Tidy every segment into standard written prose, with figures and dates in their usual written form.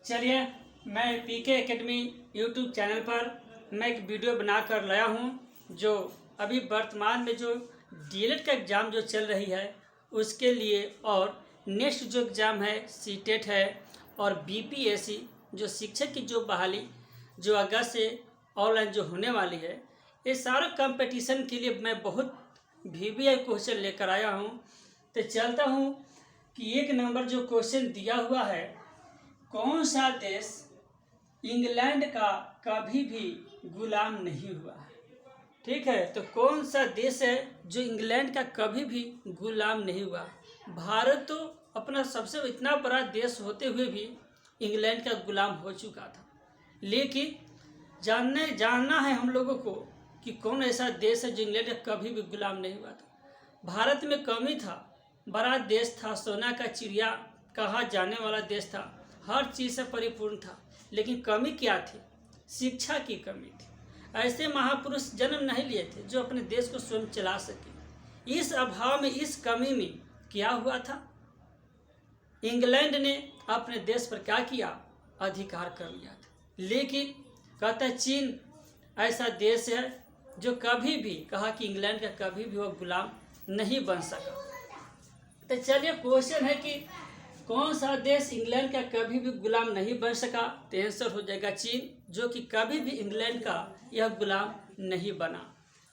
चलिए, मैं पीके academy YouTube channel पर मैं एक वीडियो बनाकर लाया हूँ जो अभी वर्तमान में जो डीएलएड का एग्ज़ाम जो चल रही है उसके लिए, और नेक्स्ट जो एग्ज़ाम है सीटेट है, और बीपीएससी जो शिक्षक की जो बहाली जो अगस्त से ऑनलाइन जो होने वाली है, ये सारे कंपटीशन के लिए मैं बहुत वीवीआई क्वेश्चन लेकर आया हूँ। तो चलता हूँ कि एक नंबर जो क्वेश्चन दिया हुआ है, कौन सा देश इंग्लैंड का कभी भी गुलाम नहीं हुआ है। ठीक है, तो कौन सा देश है जो इंग्लैंड का कभी भी गुलाम नहीं हुआ। भारत तो अपना सबसे इतना बड़ा देश होते हुए भी इंग्लैंड का गुलाम हो चुका था, लेकिन जानना है हम लोगों को कि कौन ऐसा देश है जो इंग्लैंड का कभी भी गुलाम नहीं हुआ था। भारत में कमी था, बड़ा देश था, सोना का चिड़िया कहा जाने वाला देश था, हर चीज़ से परिपूर्ण था, लेकिन कमी क्या थी? शिक्षा की कमी थी। ऐसे महापुरुष जन्म नहीं लिए थे जो अपने देश को स्वयं चला सके। इस अभाव में, इस कमी में क्या हुआ था? इंग्लैंड ने अपने देश पर क्या किया? अधिकार कर लिया था। लेकिन कहता है चीन ऐसा देश है जो कभी भी कहा कि इंग्लैंड का कभी भी वो गुलाम नहीं बन सका। तो चलिए, क्वेश्चन है कि कौन सा देश इंग्लैंड का कभी भी गुलाम नहीं बन सका। तो आंसर हो जाएगा चीन, जो कि कभी भी इंग्लैंड का यह गुलाम नहीं बना।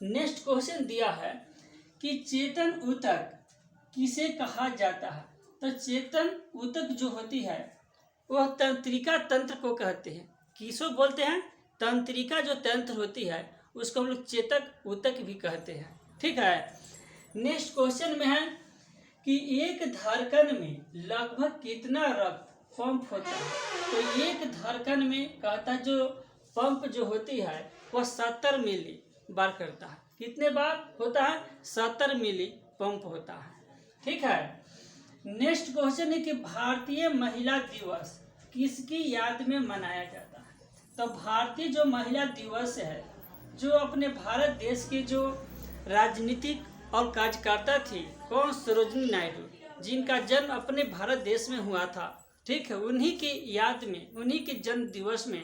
नेक्स्ट क्वेश्चन दिया है कि चेतन ऊतक किसे कहा जाता है। तो चेतन ऊतक जो होती है वह तंत्रिका तंत्र को कहते हैं। किसको बोलते हैं? तंत्रिका जो तंत्र होती है उसको हम लोग चेतक ऊतक भी कहते हैं। ठीक है, नेक्स्ट क्वेश्चन में है कि एक धड़कन में लगभग कितना रक्त पंप होता है। तो एक धड़कन में कहता है जो पंप जो होती है वह 70 मिली बार करता है। कितने बार होता है? 70 मिली पंप होता है। ठीक है, नेक्स्ट क्वेश्चन है कि भारतीय महिला दिवस किसकी याद में मनाया जाता है। तो भारतीय जो महिला दिवस है, जो अपने भारत देश की जो राजनीतिक और कार्यकर्ता थी, कौन? सरोजिनी नायडू, जिनका जन्म अपने भारत देश में हुआ था। ठीक है, उन्हीं की याद में, उन्हीं के जन्म दिवस में,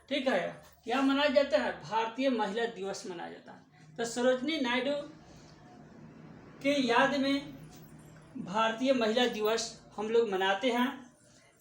ठीक है, क्या मनाया जाता है? भारतीय महिला दिवस मनाया जाता है। तो सरोजिनी नायडू के याद में भारतीय महिला दिवस हम लोग मनाते हैं।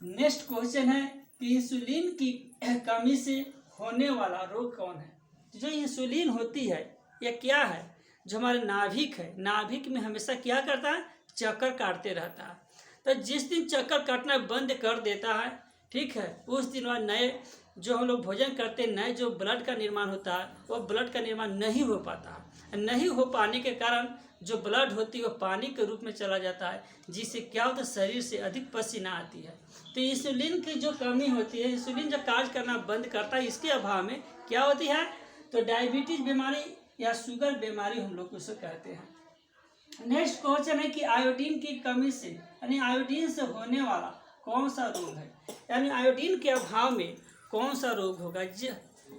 नेक्स्ट क्वेश्चन है कि इंसुलिन की कमी से होने वाला रोग कौन है। जो इंसुलिन होती है यह क्या है? जो हमारे नाभिक है, नाभिक में हमेशा क्या करता है? चक्कर काटते रहता है। तो जिस दिन चक्कर काटना बंद कर देता है, ठीक है, उस दिन वह नए जो हम लोग भोजन करते हैं, नए जो ब्लड का निर्माण होता है वह ब्लड का निर्माण नहीं हो पाता है। नहीं हो पाने के कारण जो ब्लड होती है वह पानी के रूप में चला जाता है, जिससे क्या होता है? शरीर से अधिक पसीना आती है। तो इंसुलिन की जो कमी होती है, इंसुलिन जो कार्य करना बंद करता है, इसके अभाव में क्या होती है? तो डायबिटीज बीमारी या शुगर बीमारी हम लोग उसे कहते हैं। नेक्स्ट क्वेश्चन है कि आयोडीन की कमी से, यानी आयोडीन से होने वाला कौन सा रोग है। यानी आयोडीन के अभाव में कौन सा रोग होगा?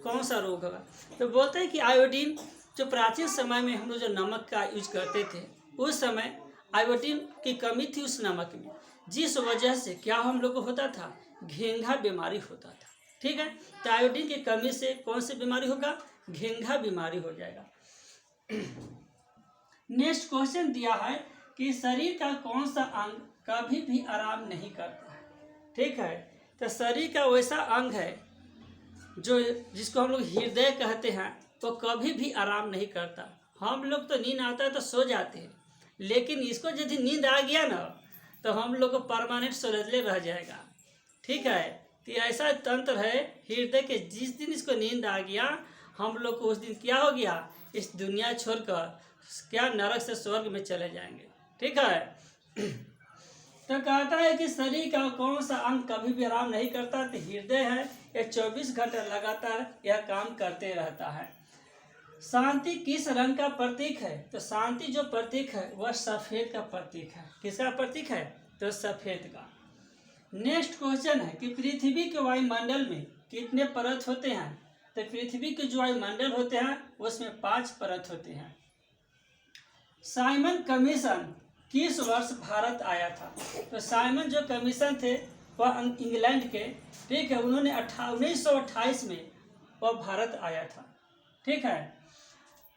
कौन सा रोग होगा? तो बोलते हैं कि आयोडीन जो प्राचीन समय में हम लोग जो नमक का यूज करते थे, उस समय आयोडीन की कमी थी उस नमक में, जिस वजह से क्या हम लोग को होता था? घेंघा बीमारी होता था। ठीक है, तो आयोडीन की कमी से कौन सी बीमारी होगा? घेंघा बीमारी हो जाएगा। नेक्स्ट क्वेश्चन दिया है कि शरीर का कौन सा अंग कभी भी आराम नहीं करता है। ठीक है, तो शरीर का वैसा अंग है जो जिसको हम लोग हृदय कहते हैं, तो कभी भी आराम नहीं करता। हम लोग तो नींद आता है तो सो जाते हैं, लेकिन इसको यदि नींद आ गया ना तो हम लोग को परमानेंट सोलजले रह जाएगा। ठीक है, तो ऐसा तंत्र है हृदय के, जिस दिन इसको नींद आ गया हम लोग को उस दिन क्या हो गया? इस दुनिया छोड़कर क्या नरक से स्वर्ग में चले जाएंगे। ठीक है, तो कहता है कि शरीर का कौन सा अंग कभी भी आराम नहीं करता। तो हृदय है, यह 24 घंटे लगातार यह काम करते रहता है। शांति किस रंग का प्रतीक है? तो शांति जो प्रतीक है वह सफ़ेद का प्रतीक है। किसका प्रतीक है? तो सफ़ेद का। नेक्स्ट क्वेश्चन है कि पृथ्वी के वायुमंडल में कितने परत होते हैं। तो पृथ्वी के जो वायुमंडल होते हैं उसमें 5 परत होते हैं। साइमन कमीशन किस वर्ष भारत आया था। तो साइमन जो कमीशन थे वह इंग्लैंड के, ठीक है। उन्होंने 1928 में वह भारत आया था, ठीक है।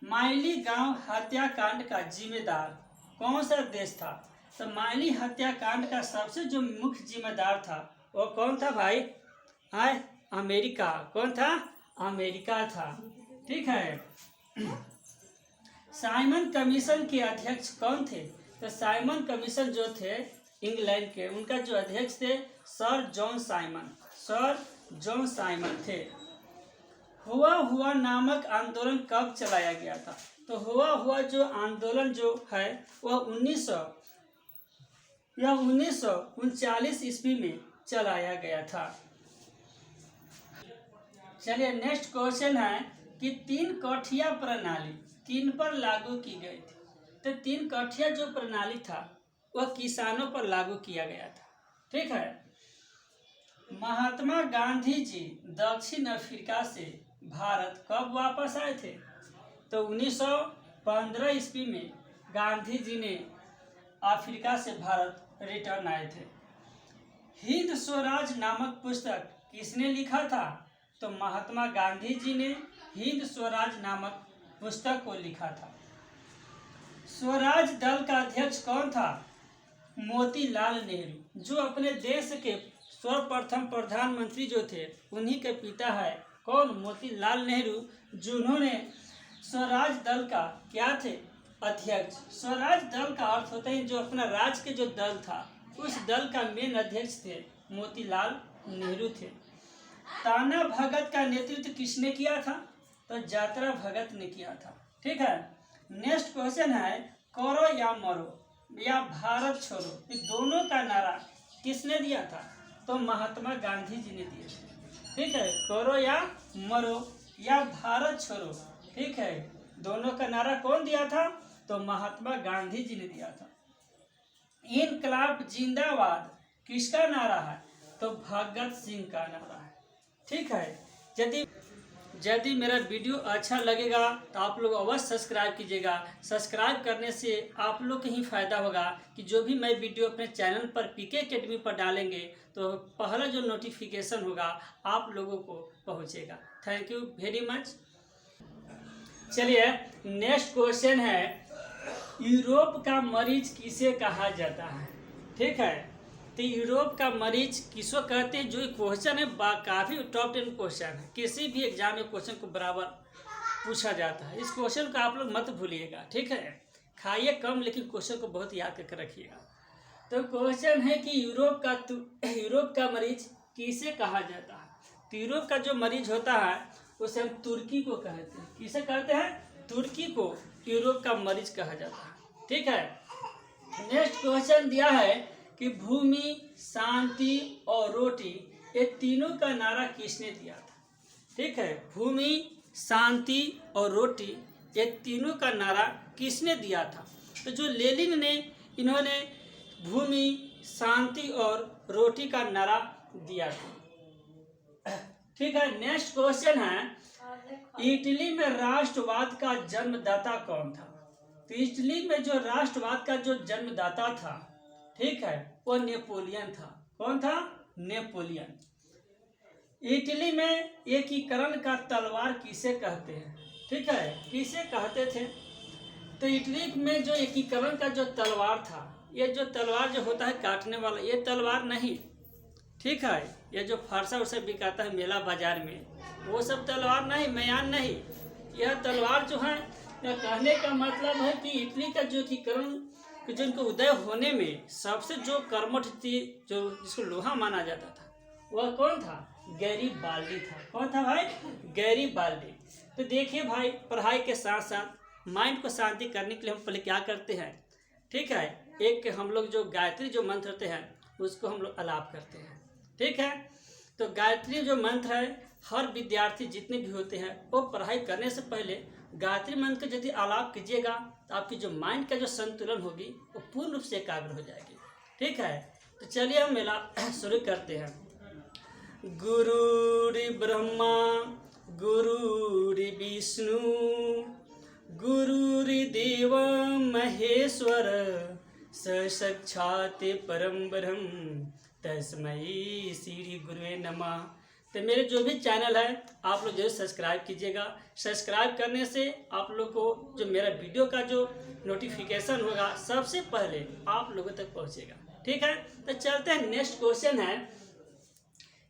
माइली गांव हत्याकांड का जिम्मेदार कौन सा देश था? तो माइली हत्याकांड का सबसे जो मुख्य जिम्मेदार था वो कौन था भाई? हाय, अमेरिका। कौन था? अमेरिका था, ठीक है। साइमन कमीशन के अध्यक्ष कौन थे? तो साइमन कमीशन जो थे इंग्लैंड के, उनका जो अध्यक्ष थे sir John Simon, sir John Simon थे। हुआ नामक आंदोलन कब चलाया गया था? तो हुआ जो आंदोलन जो है वह 1939 ईस्वी में चलाया गया था। चलिए नेक्स्ट क्वेश्चन है कि तीन कठिया प्रणाली किन पर लागू की गई थी? तो तीन कठिया जो प्रणाली था वह किसानों पर लागू किया गया था, ठीक है। महात्मा गांधी जी दक्षिण अफ्रीका से भारत कब वापस आए थे? तो 1915 ईस्वी में गांधी जी ने अफ्रीका से भारत रिटर्न आए थे। हिंद स्वराज नामक पुस्तक किसने लिखा था? तो महात्मा गांधी जी ने हिंद स्वराज नामक पुस्तक को लिखा था। स्वराज दल का अध्यक्ष कौन था? मोतीलाल नेहरू, जो अपने देश के सर्वप्रथम प्रधानमंत्री जो थे उन्हीं के पिता है। कौन? मोतीलाल नेहरू, जिन्होंने स्वराज दल का क्या थे? अध्यक्ष। स्वराज दल का अर्थ होता है जो अपना राज्य के जो दल था उस दल का मेन अध्यक्ष थे मोतीलाल नेहरू थे। ताना भगत का नेतृत्व किसने किया था? तो यात्रा भगत ने किया था, ठीक है। नेक्स्ट क्वेश्चन है करो या मरो या भारत छोड़ो, ये दोनों का नारा किसने दिया था? तो महात्मा गांधी जी ने दिए थे, ठीक है। करो या मरो या भारत छोड़ो, ठीक है, दोनों का नारा कौन दिया था? तो महात्मा गांधी जी ने दिया था। इनकलाब जिंदाबाद किसका नारा है? तो भगत सिंह का नारा है, ठीक है। यदि मेरा वीडियो अच्छा लगेगा तो आप लोग अवश्य सब्सक्राइब कीजिएगा। सब्सक्राइब करने से आप लोग को ही फायदा होगा कि जो भी मैं वीडियो अपने चैनल पर पीके एकेडमी पर डालेंगे तो पहला जो नोटिफिकेशन होगा आप लोगों को पहुंचेगा। Thank you very much. चलिए नेक्स्ट क्वेश्चन है यूरोप का मरीज किसे कहा जाता है? ठीक है, तो यूरोप का मरीज किसको कहते हैं? जो क्वेश्चन है काफ़ी टॉप 10 क्वेश्चन है, किसी भी एग्जाम में क्वेश्चन को बराबर पूछा जाता है। इस क्वेश्चन को आप लोग मत भूलिएगा, ठीक है। खाइए कम लेकिन क्वेश्चन को बहुत याद करके रखिएगा। तो क्वेश्चन है कि यूरोप का मरीज किसे कहा जाता है? तो यूरोप का जो मरीज होता है उसे हम तुर्की को कहते हैं। किसे कहते हैं? तुर्की को यूरोप का मरीज कहा जाता है, ठीक है। नेक्स्ट क्वेश्चन दिया है कि भूमि, शांति और रोटी, ये तीनों का नारा किसने दिया था? ठीक है, भूमि, शांति और रोटी, ये तीनों का नारा किसने दिया था? तो जो लेनिन ने, इन्होंने भूमि, शांति और रोटी का नारा दिया था, ठीक है। नेक्स्ट क्वेश्चन है इटली में राष्ट्रवाद का जन्मदाता कौन था? तो इटली में जो राष्ट्रवाद का जो जन्मदाता था, ठीक है, वो नेपोलियन था। कौन था? नेपोलियन। इटली में एकीकरण का तलवार किसे कहते हैं? ठीक है, किसे कहते थे? तो इटली में जो एकीकरण का जो तलवार था, ये जो तलवार जो होता है काटने वाला, ये तलवार नहीं, ठीक है। ये जो फरसा उसे बिकाता है मेला बाजार में, वो सब तलवार नहीं, म्यान नहीं। यह तलवार जो है, यह कहने का मतलब है कि इटली का जो एकीकरण कि जो इनको उदय होने में सबसे जो कर्मठ थी, जो जिसको लोहा माना जाता था, वह कौन था? गैरीबाल्डी था। कौन था भाई? गैरीबाल्डी। तो देखिए भाई, पढ़ाई के साथ साथ माइंड को शांति करने के लिए हम पहले क्या करते हैं, ठीक है, एक हम लोग जो गायत्री जो मंत्र होते हैं उसको हम लोग आलाप करते हैं, ठीक है। तो गायत्री जो मंत्र है, हर विद्यार्थी जितने भी होते हैं वो पढ़ाई करने से पहले गायत्री मंत्र का यदि आलाप कीजिएगा तो आपकी जो माइंड का जो संतुलन होगी वो पूर्ण रूप से एकाग्र हो जाएगी, ठीक है। तो चलिए हम मेला शुरू करते हैं। गुरुर् ब्रह्मा गुरुर् विष्णु गुरुर्देव महेश्वर स साक्षात् परम ब्रह्म तस्मै श्री गुरुवे नमः। तो मेरे जो भी चैनल है आप लोग जरूर सब्सक्राइब कीजिएगा। सब्सक्राइब करने से आप लोग को जो मेरा वीडियो का जो नोटिफिकेशन होगा सबसे पहले आप लोगों तक पहुंचेगा। ठीक है, तो चलते हैं। नेक्स्ट क्वेश्चन है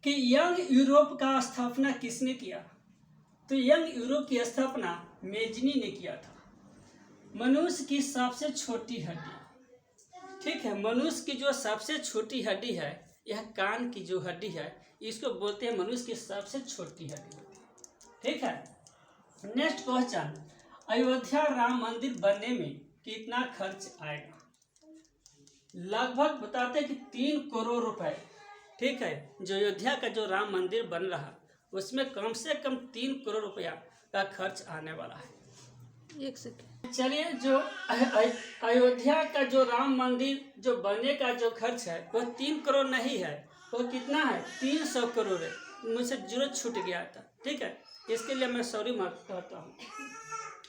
कि यंग यूरोप का स्थापना किसने किया? तो यंग यूरोप की स्थापना मेजनी ने किया था। मनुष्य की सबसे छोटी हड्डी, ठीक है, मनुष्य की जो सबसे छोटी हड्डी है, यह कान की जो हड्डी है, इसको बोलते हैं मनुष्य की सबसे छोटी हड्डी। ठीक है। नेक्स्ट क्वेश्चन, अयोध्या राम मंदिर बनने में कितना खर्च आएगा? लगभग बताते हैं कि 3 करोड़ रुपए। ठीक है, जो अयोध्या का जो राम मंदिर बन रहा उसमें कम से कम 3 करोड़ रुपया का खर्च आने वाला है। एक सेकेंड, चलिए, जो अयोध्या का जो राम मंदिर जो बनने का जो खर्च है वो 3 करोड़ नहीं है, वो कितना है? 300 करोड़ है। मुझसे जरूरत छूट गया था। ठीक है, इसके लिए मैं सॉरी कहता हूँ।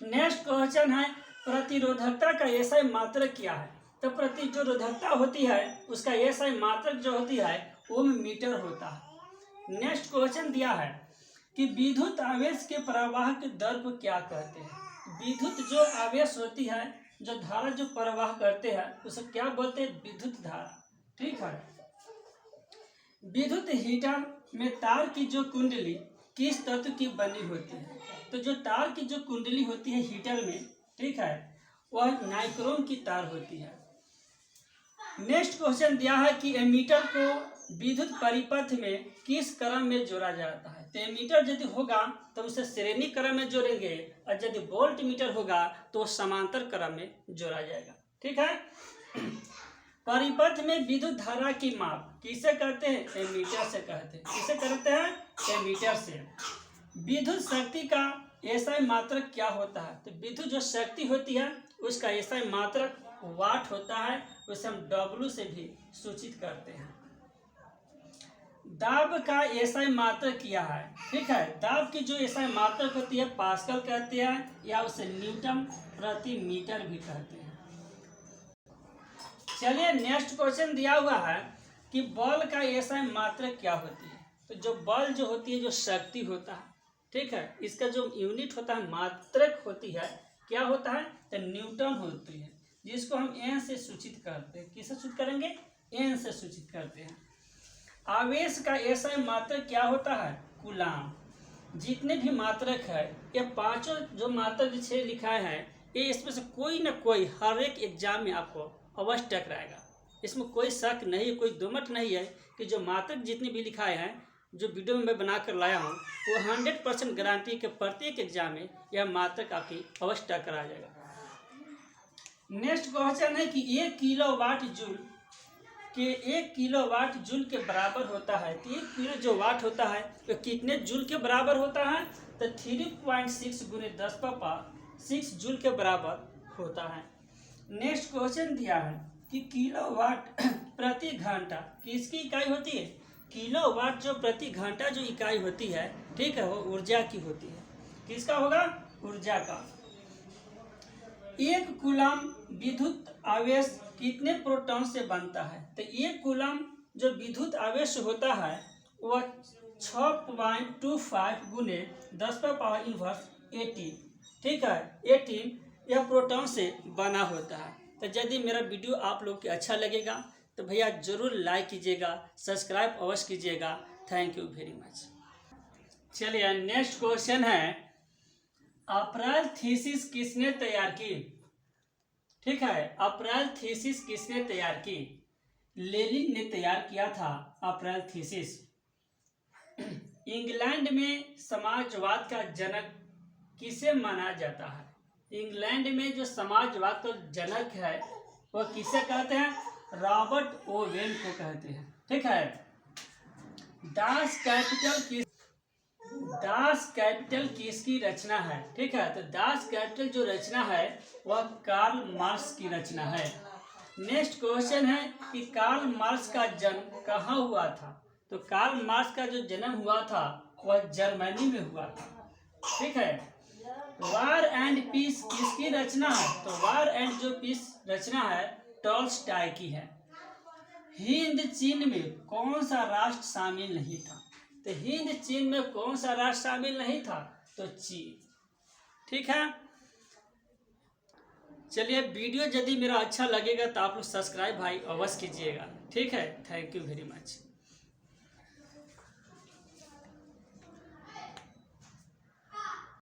नेक्स्ट क्वेश्चन है, प्रतिरोधकता का एसआई मात्रक क्या है? तो जो रोधकता होती है उसका एसआई मात्रक जो होती है ओम मीटर होता है। नेक्स्ट क्वेश्चन दिया है कि विद्युत आवेश के प्रवाह के दर को क्या कहते हैं? विद्युत जो आवेश होती है, जो धारा जो प्रवाह करते हैं उसे क्या बोलते हैं? विद्युत धारा। ठीक है। विद्युत हीटर में तार की जो कुंडली किस तत्व की बनी होती है? तो जो तार की जो कुंडली होती है हीटर में, ठीक है, वह नाइक्रोम की तार होती है। नेक्स्ट क्वेश्चन दिया है कि एमीटर को विद्युत परिपथ में किस क्रम में जोड़ा जाता है? तो एमीटर यदि होगा तो उसे श्रेणी क्रम में जोड़ेंगे, और यदि वोल्ट मीटर होगा तो समांतर क्रम में जोड़ा जाएगा। ठीक है। परिपथ में विद्युत धारा की माप किसे करते हैं? एमीटर से कहते हैं। किसे करते हैं? एमीटर से। विद्युत शक्ति का एसआई मात्रक क्या होता है? तो विद्युत जो शक्ति होती है उसका एसआई मात्रक वाट होता है, उसे हम डब्ल्यू से भी सूचित करते हैं। दाब का एसआई मात्रक क्या है? ठीक है, दाब की जो एसआई मात्रक होती है पास्कल कहते हैं, या उसे न्यूटन प्रति मीटर भी कहते हैं। चलिए, नेक्स्ट क्वेश्चन दिया हुआ है कि बल का एसआई मात्रक क्या होती है? तो जो बल जो होती है, जो शक्ति होता है, ठीक है, इसका जो यूनिट होता है, मात्रक होती है, क्या होता है? तो न्यूटन होती है, जिसको हम एन से सूचित करते हैं। किससे सूचित करेंगे? एन से सूचित करते हैं। आवेश का एसआई मात्रक क्या होता है? कूलाम। जितने भी मात्रक है, ये पांचों जो मात्रक 6 लिखा है, ये इसमें से कोई ना कोई हर एक एग्जाम में आपको अवश्य टकराएगा। इसमें कोई शक नहीं, कोई दुमत नहीं है कि जो मात्रक जितने भी लिखाए हैं, जो वीडियो में मैं बना कर लाया हूँ, वो 100% गारंटी के प्रत्येक एग्जाम में यह मात्रक आपकी अवश्य टकरा जाएगा। नेक्स्ट क्वेश्चन है कि 1 किलोवाट जूल के 1 किलोवाट जूल के बराबर होता है। तो 1 किलो जो वाट होता है तो कितने जूल के बराबर होता है? तो 3.6 गुने 10⁻6 जूल के बराबर होता है। नेक्स्ट क्वेश्चन दिया है कि किलोवाट प्रति घंटा किसकी इकाई होती है? किलोवाट जो प्रति घंटा जो इकाई होती है, ठीक है, वो ऊर्जा की होती है। किसका होगा? ऊर्जा का। 1 कूलम विद्युत आवेश कितने प्रोटॉन से बनता है? तो 1 कूलम जो विद्युत आवेश होता है वह 6.25 गुने 10⁻18, ठीक है, 18 यह प्रोटॉन से बना होता है। तो यदि मेरा वीडियो आप लोग को अच्छा लगेगा तो भैया जरूर लाइक कीजिएगा, सब्सक्राइब अवश्य कीजिएगा। Thank you very much. चलिए, नेक्स्ट क्वेश्चन है, अप्रैल थीसिस किसने तैयार की? ठीक है, अप्रैल थीसिस किसने तैयार की? लेनिन ने तैयार किया था अप्रैल थीसिस। इंग्लैंड में समाजवाद का जनक किसे माना जाता है? इंग्लैंड में जो समाजवाद का जनक है वह किसे कहते हैं? रॉबर्ट ओवेन को कहते हैं। ठीक है। दास कैपिटल किसकी रचना है? ठीक है, तो दास कैपिटल जो रचना है वह कार्ल मार्क्स की रचना है। नेक्स्ट क्वेश्चन है कि कार्ल मार्क्स का जन्म कहाँ हुआ था? तो कार्ल मार्क्स का जो जन्म हुआ था वह जर्मनी में हुआ था। ठीक है। वार एंड पीस किसकी रचना है? तो वार एंड जो पीस रचना है टॉल्स्टॉय की है। हिंद चीन में कौन सा राष्ट्र शामिल नहीं था? तो हिंद चीन में कौन सा राष्ट्र शामिल नहीं था? तो चीन। ठीक है, चलिए वीडियो यदि मेरा अच्छा लगेगा तो आप लोग सब्सक्राइब भाई अवश्य कीजिएगा। ठीक है, थैंक यू वेरी मच।